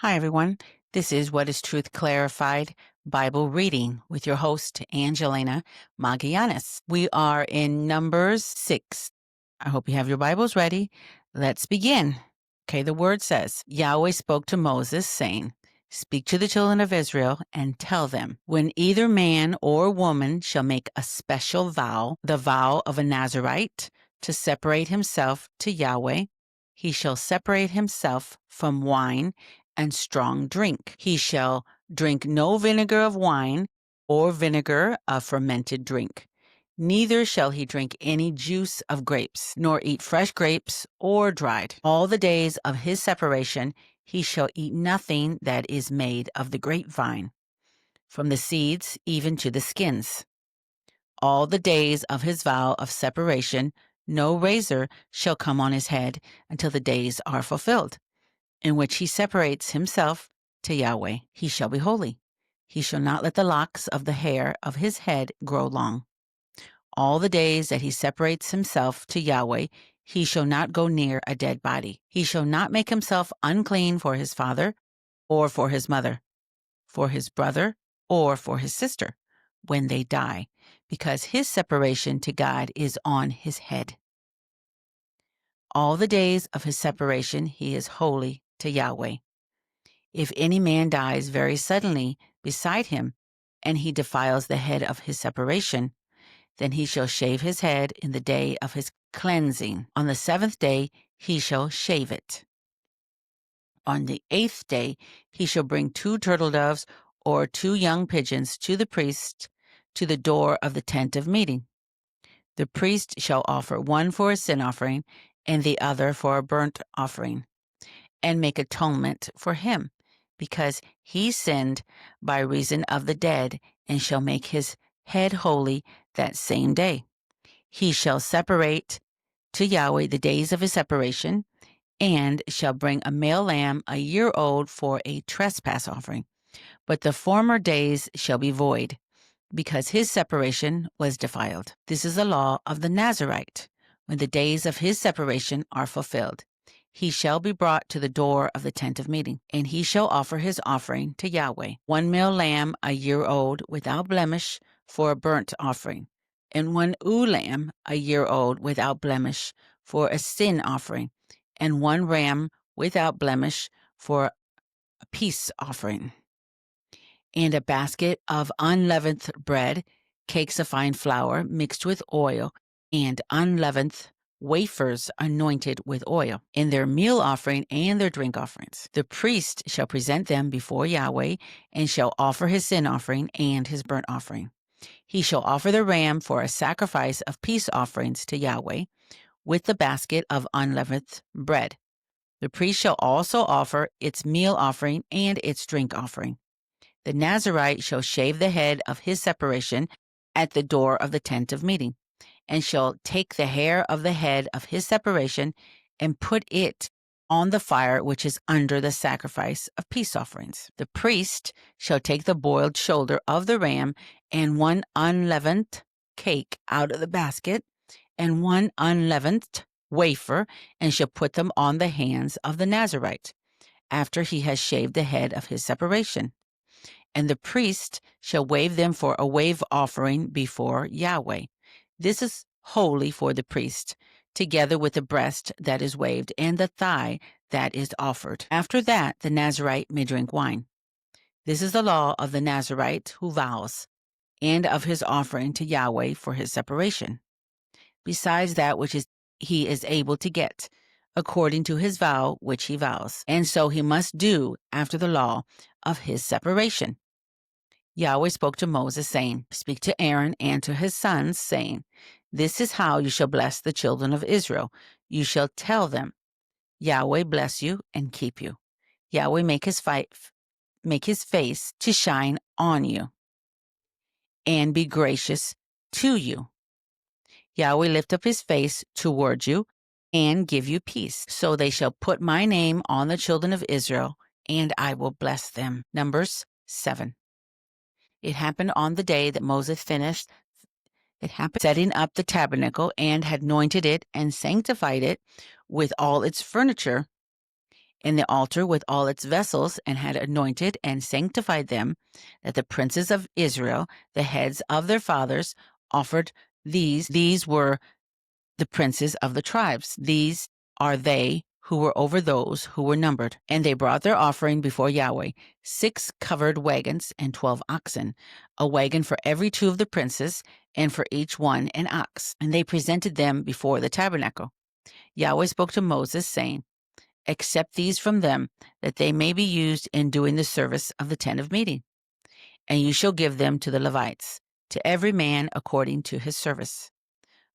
Hi, everyone. This is What is Truth Clarified Bible Reading with your host, Angelina Magallanes. We are in Numbers 6. I hope you have your Bibles ready. Let's begin. Okay, the word says, Yahweh spoke to Moses, saying, Speak to the children of Israel and tell them, when either man or woman shall make a special vow, the vow of a Nazirite, to separate himself to Yahweh, he shall separate himself from wine and strong drink. He shall drink no vinegar of wine or vinegar of fermented drink. Neither shall he drink any juice of grapes, nor eat fresh grapes or dried. All the days of his separation he shall eat nothing that is made of the grapevine, from the seeds even to the skins. All the days of his vow of separation no razor shall come on his head until the days are fulfilled, in which he separates himself to Yahweh. He shall be holy. He shall not let the locks of the hair of his head grow long. All the days that he separates himself to Yahweh, he shall not go near a dead body. He shall not make himself unclean for his father, or for his mother, for his brother, or for his sister, when they die, because his separation to God is on his head. All the days of his separation he is holy to Yahweh. If any man dies very suddenly beside him, and he defiles the head of his separation, then he shall shave his head in the day of his cleansing. On the 7th day he shall shave it. On the 8th day he shall bring 2 turtle doves or 2 young pigeons to the priest to the door of the tent of meeting. The priest shall offer one for a sin offering and the other for a burnt offering, and make atonement for him, because he sinned by reason of the dead, and shall make his head holy that same day. He shall separate to Yahweh the days of his separation, and shall bring a male lamb a year old for a trespass offering. But the former days shall be void, because his separation was defiled. This is the law of the Nazirite. When the days of his separation are fulfilled, he shall be brought to the door of the tent of meeting, and he shall offer his offering to Yahweh, 1 male lamb a year old without blemish for a burnt offering, and 1 ewe lamb a year old without blemish for a sin offering, and 1 ram without blemish for a peace offering, and a basket of unleavened bread, cakes of fine flour mixed with oil, and unleavened wafers anointed with oil, in their meal offering and their drink offerings. The priest shall present them before Yahweh, and shall offer his sin offering and his burnt offering. He shall offer the ram for a sacrifice of peace offerings to Yahweh, with the basket of unleavened bread. The priest shall also offer its meal offering and its drink offering. The Nazirite shall shave the head of his separation at the door of the tent of meeting, and shall take the hair of the head of his separation and put it on the fire which is under the sacrifice of peace offerings. The priest shall take the boiled shoulder of the ram and 1 unleavened cake out of the basket, and 1 unleavened wafer, and shall put them on the hands of the Nazirite, after he has shaved the head of his separation. And the priest shall wave them for a wave offering before Yahweh. This is holy for the priest, together with the breast that is waved and the thigh that is offered. After that, the Nazirite may drink wine. This is the law of the Nazirite who vows, and of his offering to Yahweh for his separation, besides that which he is able to get, according to his vow which he vows. And so he must do after the law of his separation. Yahweh spoke to Moses, saying, Speak to Aaron and to his sons, saying, This is how you shall bless the children of Israel. You shall tell them, Yahweh bless you and keep you. Yahweh make his face to shine on you and be gracious to you. Yahweh lift up his face toward you and give you peace. So they shall put my name on the children of Israel, and I will bless them. Numbers 7. It happened on the day that Moses finished setting up the tabernacle and had anointed it and sanctified it with all its furniture, in the altar with all its vessels, and had anointed and sanctified them, that the princes of Israel, the heads of their fathers, offered these. These were the princes of the tribes. These are they who were over those who were numbered. And they brought their offering before Yahweh, 6 covered wagons and 12 oxen, a wagon for every 2 of the princes, and for each one an ox. And they presented them before the tabernacle. Yahweh spoke to Moses, saying, accept these from them, that they may be used in doing the service of the tent of meeting. And you shall give them to the Levites, to every man according to his service.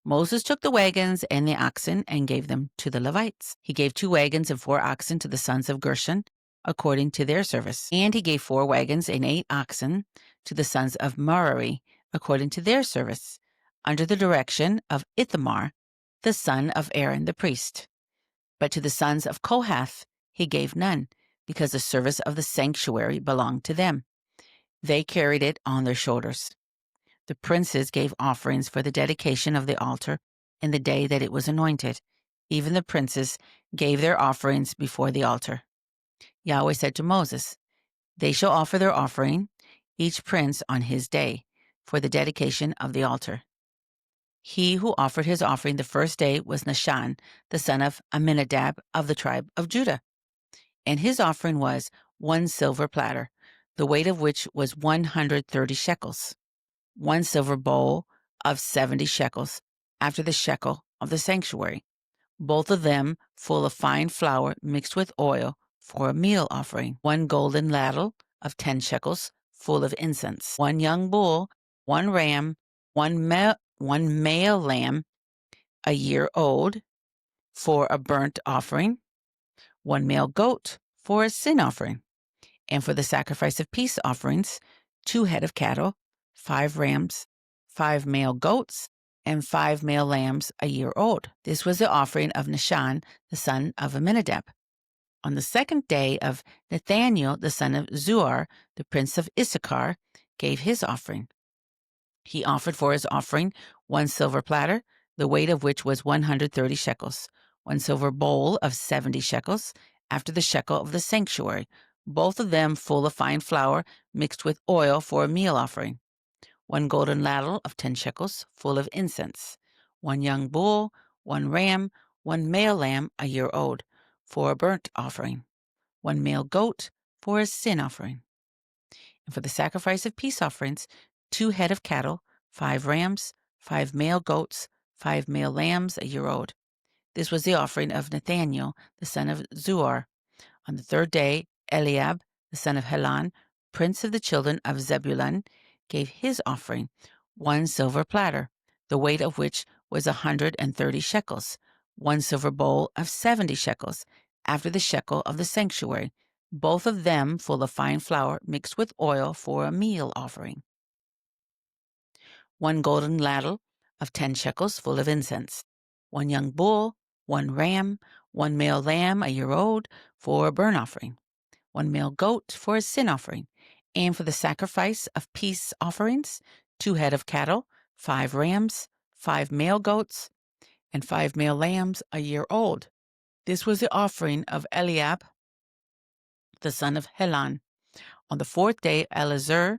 Moses took the wagons and the oxen and gave them to the Levites. He gave 2 wagons and 4 oxen to the sons of Gershon, according to their service. And he gave 4 wagons and 8 oxen to the sons of Merari, according to their service, under the direction of Ithamar, the son of Aaron the priest. But to the sons of Kohath he gave none, because the service of the sanctuary belonged to them. They carried it on their shoulders. The princes gave offerings for the dedication of the altar in the day that it was anointed. Even the princes gave their offerings before the altar. Yahweh said to Moses, they shall offer their offering, each prince on his day, for the dedication of the altar. He who offered his offering the first day was Nahshon, the son of Amminadab of the tribe of Judah. And his offering was 1 silver platter, the weight of which was 130 shekels, 1 silver bowl of 70 shekels, after the shekel of the sanctuary, both of them full of fine flour mixed with oil for a meal offering, 1 golden ladle of 10 shekels, full of incense, 1 young bull, 1 ram, 1 male lamb, a year old, for a burnt offering, 1 male goat for a sin offering, and for the sacrifice of peace offerings, 2 head of cattle, 5 rams, 5 male goats, and 5 male lambs a year old. This was the offering of Nahshon, the son of Amminadab. On the second day of Nathaniel, the son of Zuar, the prince of Issachar, gave his offering. He offered for his offering 1 silver platter, the weight of which was 130 shekels, 1 silver bowl of 70 shekels, after the shekel of the sanctuary, both of them full of fine flour mixed with oil for a meal offering, 1 golden ladle of 10 shekels, full of incense, 1 young bull, 1 ram, 1 male lamb a year old, for a burnt offering, 1 male goat for a sin offering. And for the sacrifice of peace offerings, 2 head of cattle, 5 rams, 5 male goats, 5 male lambs a year old. This was the offering of Nathaniel, the son of Zuar. On the third day, Eliab, the son of Helon, prince of the children of Zebulun, gave his offering, 1 silver platter, the weight of which was 130 shekels, 1 silver bowl of 70 shekels, after the shekel of the sanctuary, both of them full of fine flour mixed with oil for a meal offering, 1 golden ladle of 10 shekels, full of incense, 1 young bull, 1 ram, 1 male lamb a year old for a burnt offering, 1 male goat for a sin offering, and for the sacrifice of peace offerings, 2 head of cattle, 5 rams, 5 male goats, and 5 male lambs a year old. This was the offering of Eliab, the son of Helon. On the fourth day, Elazar,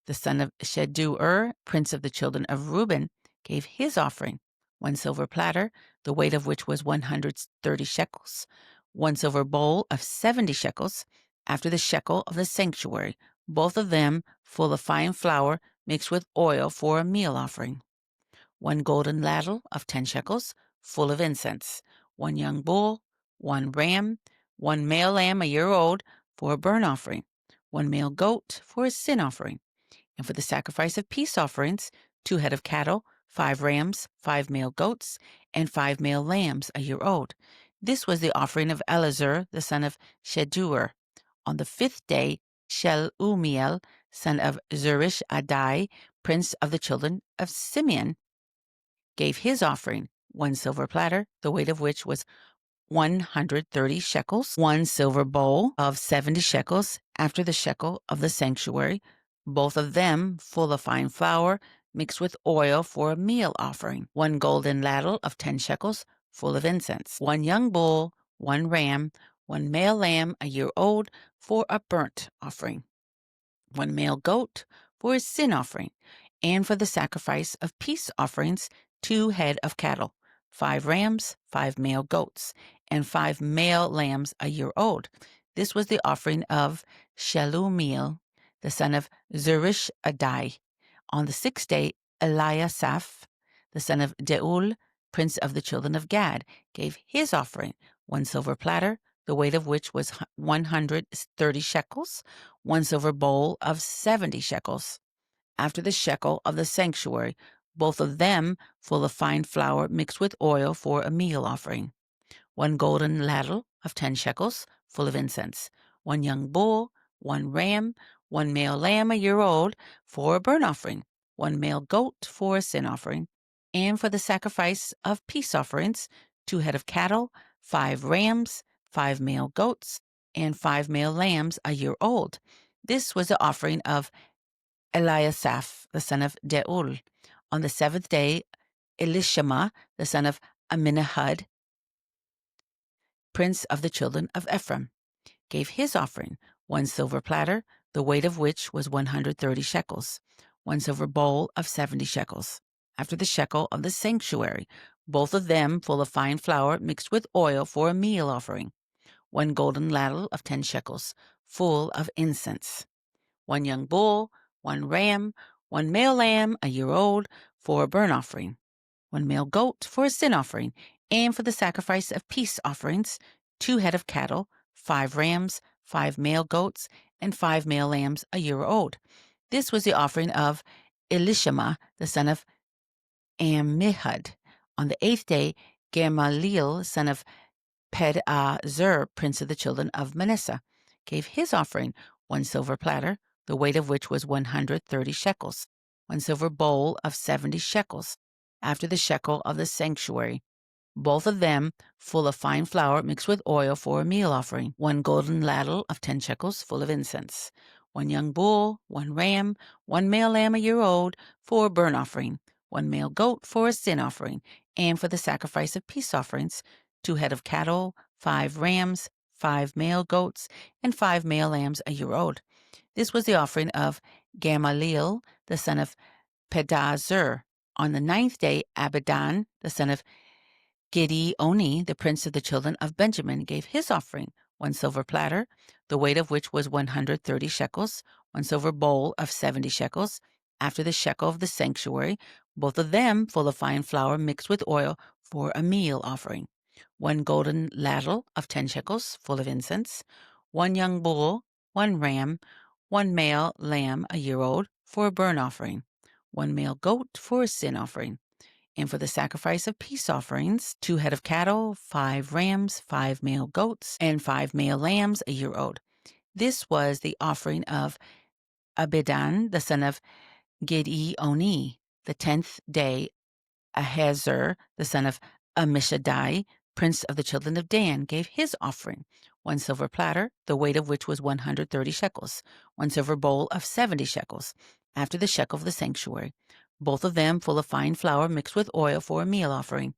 the son of Shedu'ur, prince of the children of Reuben, gave his offering, 1 silver platter, the weight of which was 130 shekels, 1 silver bowl of 70 shekels, after the shekel of the sanctuary, both of them full of fine flour mixed with oil for a meal offering, 1 golden ladle of 10 shekels, full of incense, 1 young bull, 1 ram, 1 male lamb a year old for a burnt offering, 1 male goat for a sin offering, and for the sacrifice of peace offerings, 2 head of cattle, 5 rams, 5 male goats, and 5 male lambs a year old. This was the offering of Elazar, the son of Shedu'ur. On the 5th day, Shelumiel, son of Zurish Adai, prince of the children of Simeon, gave his offering, 1 silver platter, the weight of which was 130 shekels, 1 silver bowl of 70 shekels, after the shekel of the sanctuary, both of them full of fine flour mixed with oil for a meal offering, 1 golden ladle of 10 shekels, full of incense, 1 young bull, 1 ram, one male lamb a year old for a burnt offering, one male goat for a sin offering, and for the sacrifice of peace offerings, 2 head of cattle, 5 rams, 5 male goats, and 5 male lambs a year old. This was the offering of Shelumiel, the son of Zurishadai. On the 6th day, Eliasaph, the son of Deul, prince of the children of Gad, gave his offering, 1 silver platter, the weight of which was 130 shekels, 1 silver bowl of 70 shekels, after the shekel of the sanctuary, both of them full of fine flour mixed with oil for a meal offering, 1 golden ladle of 10 shekels, full of incense, 1 young bull, 1 ram, 1 male lamb a year old for a burnt offering, 1 male goat for a sin offering, and for the sacrifice of peace offerings, 2 head of cattle, 5 rams, 5 male goats, and 5 male lambs a year old. This was the offering of Eliasaph, the son of Deul. On the 7th day, Elishama, the son of Aminahad, prince of the children of Ephraim, gave his offering, 1 silver platter, the weight of which was 130 shekels, 1 silver bowl of 70 shekels, after the shekel of the sanctuary, both of them full of fine flour mixed with oil for a meal offering, 1 golden ladle of 10 shekels, full of incense, 1 young bull, 1 ram, 1 male lamb a year old for a burnt offering, 1 male goat for a sin offering, and for the sacrifice of peace offerings, 2 head of cattle, 5 rams, 5 male goats, and 5 male lambs a year old. This was the offering of Elishama, the son of Ammihud. On the 8th day, Gamaliel, son of Pedahzur, prince of the children of Manasseh, gave his offering, 1 silver platter, the weight of which was 130 shekels, 1 silver bowl of 70 shekels, after the shekel of the sanctuary, both of them full of fine flour mixed with oil for a meal offering, 1 golden ladle of 10 shekels full of incense, 1 young bull, 1 ram, 1 male lamb a year old for a burnt offering, 1 male goat for a sin offering, and for the sacrifice of peace offerings, 2 head of cattle, 5 rams, 5 male goats, and 5 male lambs a year old. This was the offering of Gamaliel, the son of Pedahzur. On the 9th day, Abidan, the son of Gideoni, the prince of the children of Benjamin, gave his offering, 1 silver platter, the weight of which was 130 shekels, 1 silver bowl of 70 shekels, after the shekel of the sanctuary, both of them full of fine flour mixed with oil for a meal offering, 1 golden ladle of 10 shekels, full of incense, 1 young bull, 1 ram, 1 male lamb a year old for a burnt offering, 1 male goat for a sin offering, and for the sacrifice of peace offerings, 2 head of cattle, 5 rams, 5 male goats, and 5 male lambs a year old. This was the offering of Abidan, the son of Gideoni. The 10th day, Ahazur, the son of Ammishaddai, prince of the children of Dan, gave his offering, 1 silver platter, the weight of which was 130 shekels, 1 silver bowl of 70 shekels, after the shekel of the sanctuary, both of them full of fine flour mixed with oil for a meal offering,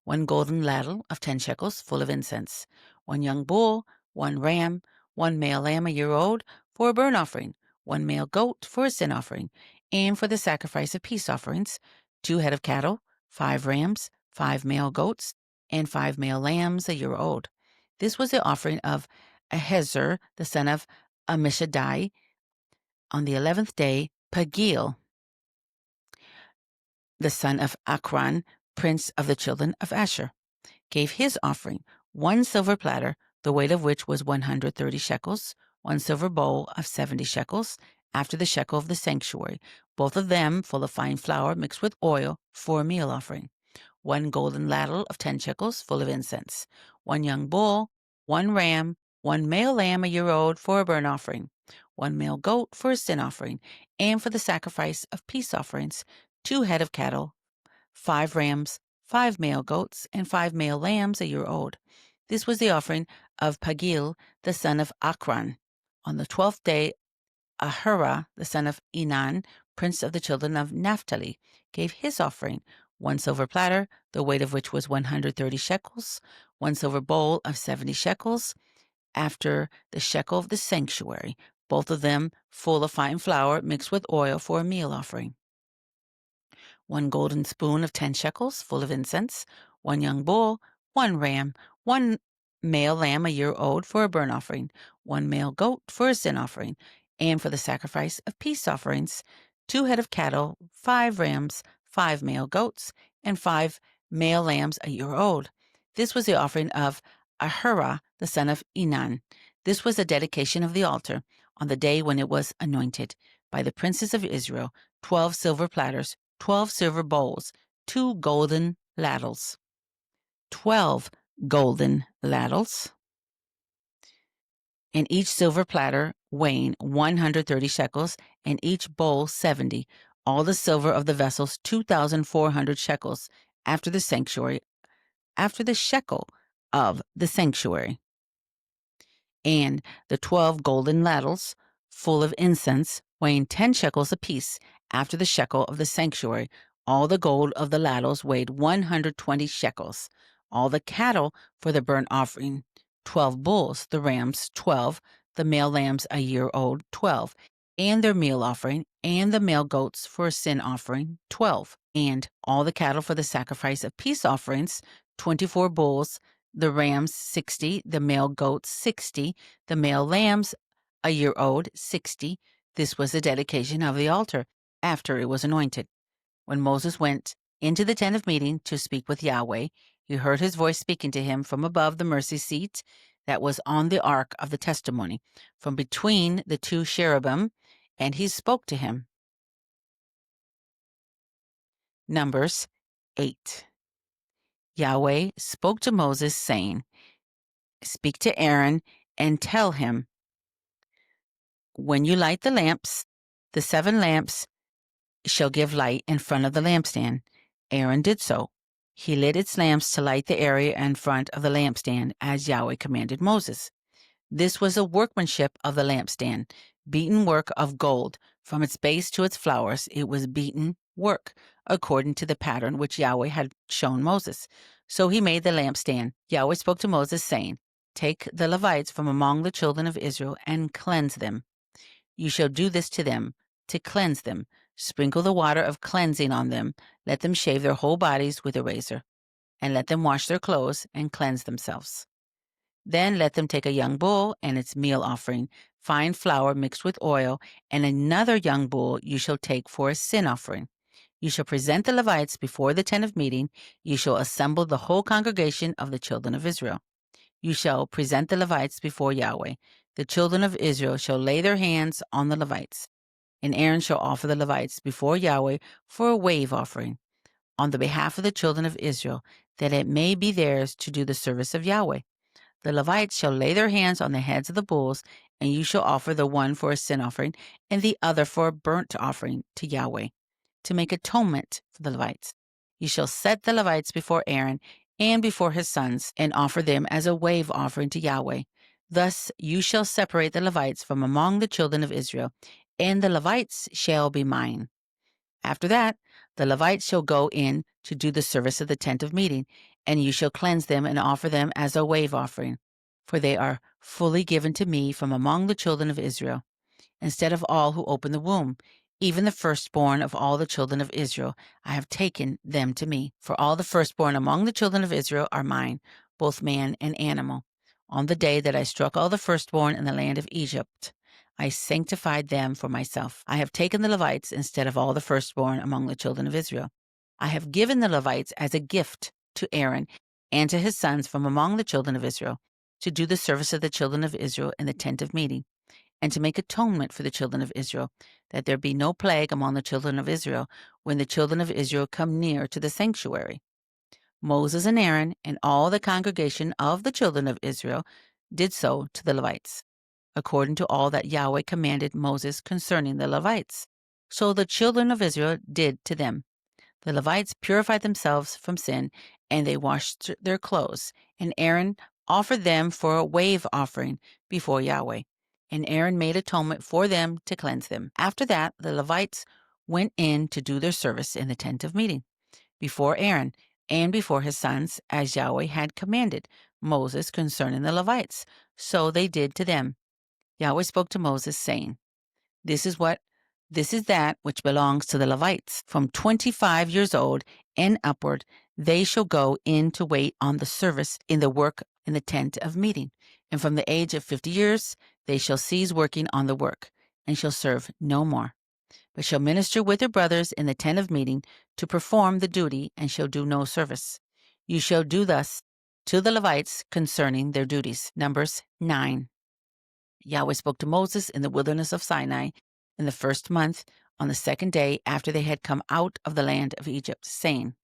1 golden ladle of 10 shekels, full of incense, 1 young bull, 1 ram, 1 male lamb a year old for a burnt offering, 1 male goat for a sin offering, and for the sacrifice of peace offerings, 2 head of cattle, 5 rams, 5 male goats, and 5 male lambs a year old. This was the offering of Ahazur, the son of Ammishaddai. On the 11th day, Pagil, the son of Akran, prince of the children of Asher, gave his offering, 1 silver platter, the weight of which was 130 shekels, 1 silver bowl of 70 shekels, after the shekel of the sanctuary, both of them full of fine flour mixed with oil for a meal offering, 1 golden ladle of 10 shekels full of incense, 1 young bull, 1 ram, 1 male lamb a year old for a burnt offering, 1 male goat for a sin offering, and for the sacrifice of peace offerings, 2 head of cattle, 5 rams, 5 male goats, and 5 male lambs a year old. This was the offering of Pagil, the son of Akran. On the 12th day, Ahura, the son of Enan, prince of the children of Naphtali, gave his offering, 1 silver platter, the weight of which was 130 shekels, 1 silver bowl of 70 shekels, after the shekel of the sanctuary, both of them full of fine flour mixed with oil for a meal offering. 1 golden spoon of 10 shekels full of incense, 1 young bull, 1 ram, 1 male lamb a year old for a burnt offering, 1 male goat for a sin offering, and for the sacrifice of peace offerings, 2 head of cattle, 5 rams, 5 male goats, and 5 male lambs a year old. This was the offering of Ahura, the son of Enan. This was the dedication of the altar on the day when it was anointed by the princes of Israel, 12 silver platters, 12 silver bowls, 2 golden ladles, 12 golden ladles, and each silver platter weighing 130 shekels, and each bowl 70, all the silver of the vessels 2,400 shekels, after the shekel of the sanctuary, and the 12 golden ladles full of incense, weighing 10 shekels apiece, after the shekel of the sanctuary. All the gold of the ladles weighed 120 shekels. All the cattle for the burnt offering, 12 bulls, the rams 12, the male lambs a year old 12, and their meal offering, and the male goats for a sin offering 12, and all the cattle for the sacrifice of peace offerings, 24 bulls, the rams 60, the male goats 60, the male lambs a year old 60. This was the dedication of the altar after it was anointed. When Moses went into the tent of meeting to speak with Yahweh, he heard his voice speaking to him from above the mercy seat that was on the ark of the testimony, from between the 2 cherubim, and he spoke to him. Numbers 8. Yahweh spoke to Moses, saying, "Speak to Aaron and tell him, when you light the lamps, the 7 lamps shall give light in front of the lampstand." Aaron did so. He lit its lamps to light the area in front of the lampstand, as Yahweh commanded Moses. This was the workmanship of the lampstand, beaten work of gold. From its base to its flowers, it was beaten work, according to the pattern which Yahweh had shown Moses. So he made the lampstand. Yahweh spoke to Moses, saying, "Take the Levites from among the children of Israel and cleanse them. You shall do this to them, to cleanse them. Sprinkle the water of cleansing on them. Let them shave their whole bodies with a razor, and let them wash their clothes and cleanse themselves. Then let them take a young bull and its meal offering, fine flour mixed with oil, and another young bull you shall take for a sin offering. You shall present the Levites before the tent of meeting. You shall assemble the whole congregation of the children of Israel. You shall present the Levites before Yahweh. The children of Israel shall lay their hands on the Levites, and Aaron shall offer the Levites before Yahweh for a wave offering on the behalf of the children of Israel, that it may be theirs to do the service of Yahweh. The Levites shall lay their hands on the heads of the bulls, and you shall offer the one for a sin offering and the other for a burnt offering to Yahweh, to make atonement for the Levites. You shall set the Levites before Aaron and before his sons, and offer them as a wave offering to Yahweh. Thus you shall separate the Levites from among the children of Israel, and the Levites shall be mine. After that, the Levites shall go in to do the service of the tent of meeting, and you shall cleanse them and offer them as a wave offering, for they are fully given to me from among the children of Israel, instead of all who open the womb. Even the firstborn of all the children of Israel, I have taken them to me. For all the firstborn among the children of Israel are mine, both man and animal. On the day that I struck all the firstborn in the land of Egypt, I sanctified them for myself. I have taken the Levites instead of all the firstborn among the children of Israel. I have given the Levites as a gift to Aaron and to his sons from among the children of Israel, to do the service of the children of Israel in the tent of meeting, and to make atonement for the children of Israel, that there be no plague among the children of Israel when the children of Israel come near to the sanctuary. Moses and Aaron and all the congregation of the children of Israel did so to the Levites, according to all that Yahweh commanded Moses concerning the Levites. So the children of Israel did to them. The Levites purified themselves from sin, and they washed their clothes, and Aaron offered them for a wave offering before Yahweh. And Aaron made atonement for them to cleanse them. After that, the Levites went in to do their service in the tent of meeting, before Aaron and before his sons, as Yahweh had commanded Moses concerning the Levites. So they did to them. Yahweh spoke to Moses, saying, This is that which belongs to the Levites. From 25 years old and upward, they shall go in to wait on the service in the work in the tent of meeting. And from the age of 50 years, they shall cease working on the work, and shall serve no more, but shall minister with their brothers in the tent of meeting to perform the duty, and shall do no service. You shall do thus to the Levites concerning their duties. Numbers 9. Yahweh spoke to Moses in the wilderness of Sinai in the first month, on the second day after they had come out of the land of Egypt, saying,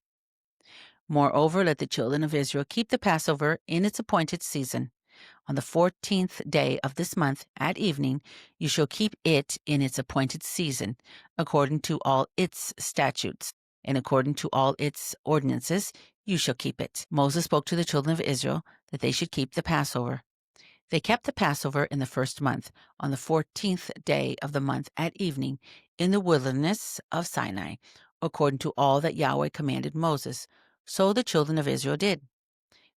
Moreover, let the children of Israel keep the Passover in its appointed season. On the 14th day of this month, at evening, you shall keep it in its appointed season, according to all its statutes, and according to all its ordinances, you shall keep it. Moses spoke to the children of Israel that they should keep the Passover. They kept the Passover in the first month, on the 14th day of the month at evening, in the wilderness of Sinai, according to all that Yahweh commanded Moses. So the children of Israel did.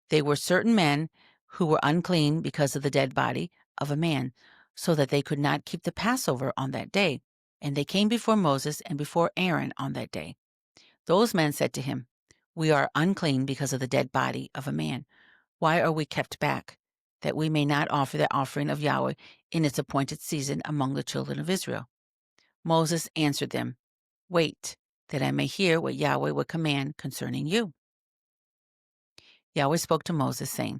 They were certain men who were unclean because of the dead body of a man, so that they could not keep the Passover on that day. And they came before Moses and before Aaron on that day. Those men said to him, We are unclean because of the dead body of a man. Why are we kept back, that we may not offer the offering of Yahweh in its appointed season among the children of Israel? Moses answered them, Wait, that I may hear what Yahweh would command concerning you. Yahweh spoke to Moses, saying,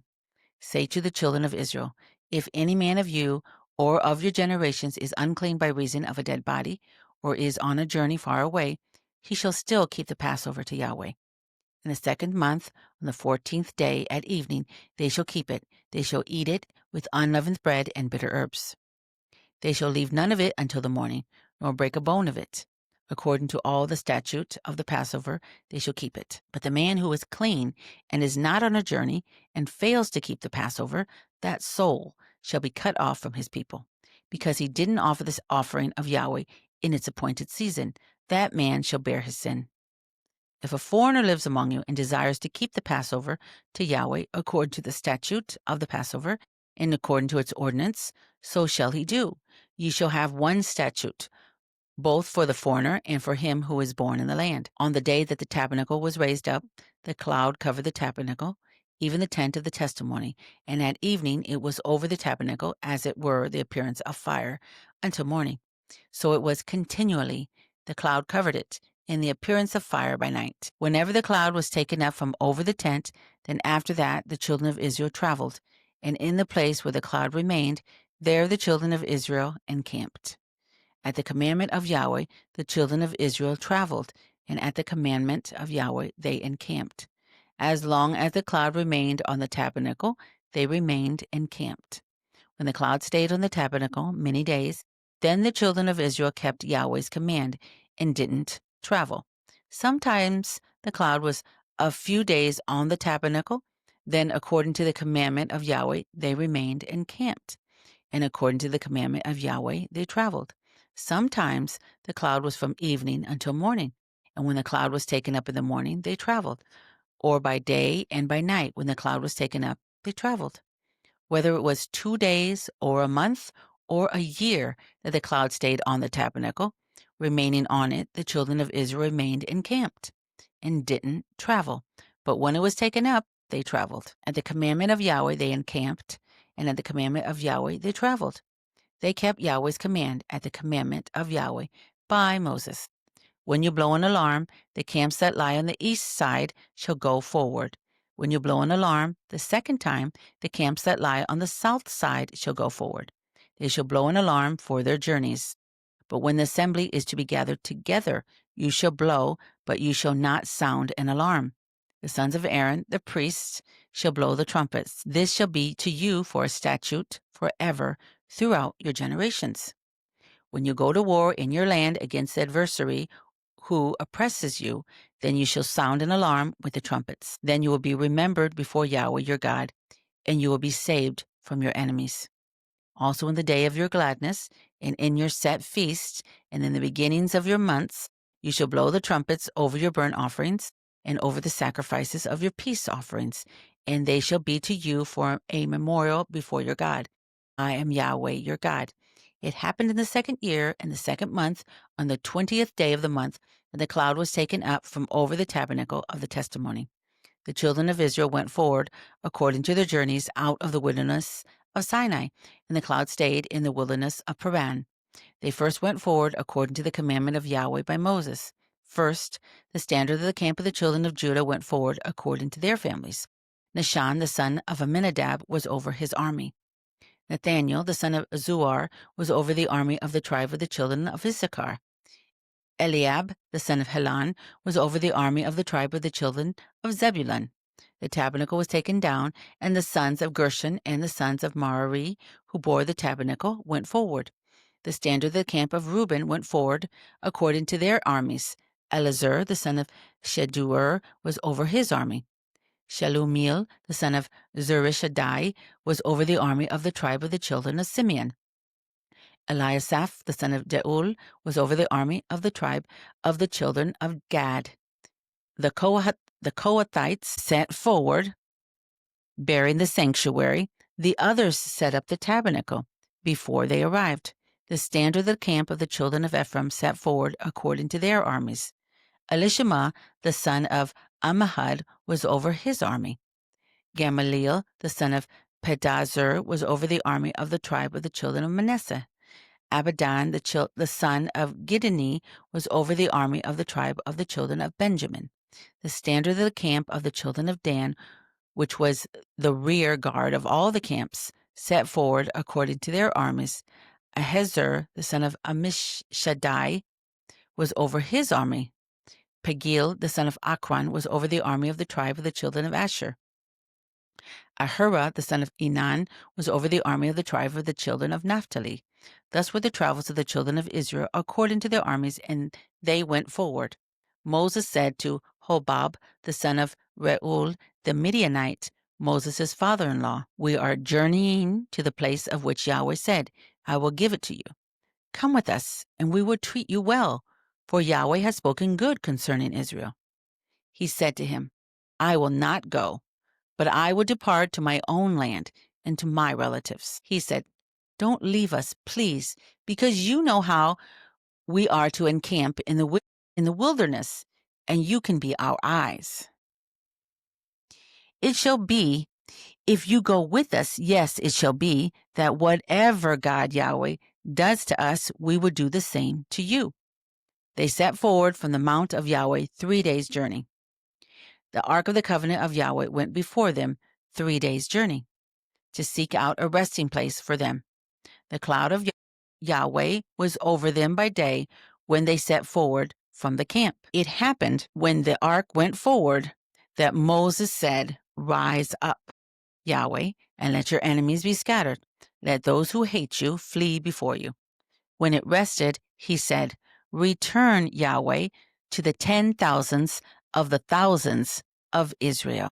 Say to the children of Israel, If any man of you or of your generations is unclean by reason of a dead body, or is on a journey far away, he shall still keep the Passover to Yahweh. In the second month, on the 14th day at evening, they shall keep it. They shall eat it with unleavened bread and bitter herbs. They shall leave none of it until the morning, nor break a bone of it. According to all the statute of the Passover, they shall keep it. But the man who is clean and is not on a journey and fails to keep the Passover, that soul shall be cut off from his people, because he didn't offer this offering of Yahweh in its appointed season. That man shall bear his sin. If a foreigner lives among you and desires to keep the Passover to Yahweh according to the statute of the Passover and according to its ordinance, so shall he do. Ye shall have one statute, both for the foreigner and for him who is born in the land. On the day that the tabernacle was raised up, the cloud covered the tabernacle, even the tent of the testimony, and at evening it was over the tabernacle, as it were the appearance of fire, until morning. So it was continually, the cloud covered it, in the appearance of fire by night. Whenever the cloud was taken up from over the tent, then after that the children of Israel traveled, and in the place where the cloud remained, there the children of Israel encamped. At the commandment of Yahweh, the children of Israel traveled, and at the commandment of Yahweh they encamped. As long as the cloud remained on the tabernacle, they remained encamped. When the cloud stayed on the tabernacle many days, then the children of Israel kept Yahweh's command and didn't travel. Sometimes the cloud was a few days on the tabernacle, then according to the commandment of Yahweh they remained encamped, and according to the commandment of Yahweh they traveled. Sometimes the cloud was from evening until morning, and when the cloud was taken up in the morning they traveled, or by day and by night when the cloud was taken up they traveled. Whether it was 2 days or a month or a year that the cloud stayed on the tabernacle, remaining on it, the children of Israel remained encamped and didn't travel. But when it was taken up, they traveled. At the commandment of Yahweh, they encamped, and at the commandment of Yahweh, they traveled. They kept Yahweh's command at the commandment of Yahweh by Moses. When you blow an alarm, the camps that lie on the east side shall go forward. When you blow an alarm the second time, the camps that lie on the south side shall go forward. They shall blow an alarm for their journeys. But when the assembly is to be gathered together, you shall blow, but you shall not sound an alarm. The sons of Aaron, the priests, shall blow the trumpets. This shall be to you for a statute forever throughout your generations. When you go to war in your land against the adversary who oppresses you, then you shall sound an alarm with the trumpets. Then you will be remembered before Yahweh your God, and you will be saved from your enemies. Also in the day of your gladness, and in your set feasts, and in the beginnings of your months, you shall blow the trumpets over your burnt offerings, and over the sacrifices of your peace offerings, and they shall be to you for a memorial before your God. I am Yahweh your God. It happened in the 2nd year, in the 2nd month, on the 20th day of the month, that the cloud was taken up from over the tabernacle of the testimony. The children of Israel went forward according to their journeys out of the wilderness of Sinai, and the cloud stayed in the wilderness of Paran. They first went forward according to the commandment of Yahweh by Moses. First, the standard of the camp of the children of Judah went forward according to their families. Nashan, the son of Amminadab, was over his army. Nathaniel, the son of Zuar, was over the army of the tribe of the children of Issachar. Eliab, the son of Helon, was over the army of the tribe of the children of Zebulun. The tabernacle was taken down, and the sons of Gershon and the sons of Merari, who bore the tabernacle, went forward. The standard of the camp of Reuben went forward according to their armies. Elazar, the son of Shedur, was over his army. Shelumiel, the son of Zurishaddai, was over the army of the tribe of the children of Simeon. Eliasaph, the son of Deuel, was over the army of the tribe of the children of Gad. The Kohathites set forward, bearing the sanctuary. The others set up the tabernacle before they arrived. The standard of the camp of the children of Ephraim set forward according to their armies. Elishama, the son of Ammihud, was over his army. Gamaliel, the son of Pedazur, was over the army of the tribe of the children of Manasseh. Abidan, the son of Gideoni, was over the army of the tribe of the children of Benjamin. The standard of the camp of the children of Dan, which was the rear guard of all the camps, set forward according to their armies. Ahiezer, the son of Ammishaddai, was over his army. Pagil, the son of Akron, was over the army of the tribe of the children of Asher. Ahura, the son of Enan, was over the army of the tribe of the children of Naphtali. Thus were the travels of the children of Israel according to their armies, and they went forward. Moses said to Hobab, the son of Reuel, the Midianite, Moses' father-in-law, "We are journeying to the place of which Yahweh said, 'I will give it to you.' Come with us, and we will treat you well, for Yahweh has spoken good concerning Israel." He said to him, "I will not go, but I will depart to my own land and to my relatives." He said, "Don't leave us, please, because you know how we are to encamp in the wilderness, and you can be our eyes. It shall be, if you go with us, yes, it shall be, that whatever God Yahweh does to us, we will do the same to you." They set forward from the mount of Yahweh 3 days' journey. The ark of the covenant of Yahweh went before them 3 days' journey, to seek out a resting place for them. The cloud of Yahweh was over them by day when they set forward from the camp. It happened when the ark went forward that Moses said, "Rise up, Yahweh, and let your enemies be scattered. Let those who hate you flee before you." When it rested, he said, "Return, Yahweh, to the 10,000s of the thousands of Israel."